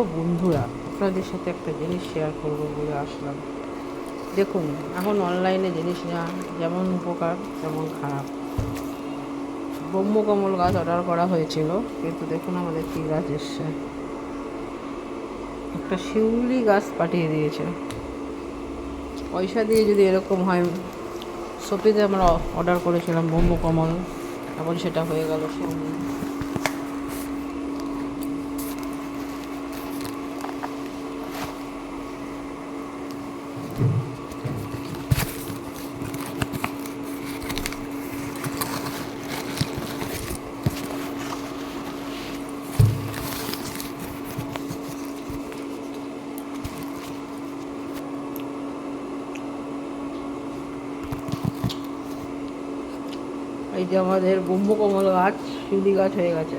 তো বন্ধুরা, আপনাদের সাথে একটা জিনিস শেয়ার করব বলে আসলাম। দেখুন, এখন অনলাইনে জিনিস নেওয়া যেমন উপকার তেমন খারাপ। ব্রহ্মকমল গাছ অর্ডার করা হয়েছিল, কিন্তু দেখুন আমাদের কী গাছ এসছে। একটা শিউলি গাছ পাঠিয়ে দিয়েছে। পয়সা দিয়ে যদি এরকম হয়, শপিতে আমরা অর্ডার করেছিলাম ব্রহ্মকমল, এখন সেটা হয়ে গেল শিউলি। এই যে আমাদের ব্রহ্মকমল গাছ শিউলি গাছ হয়ে গেছে।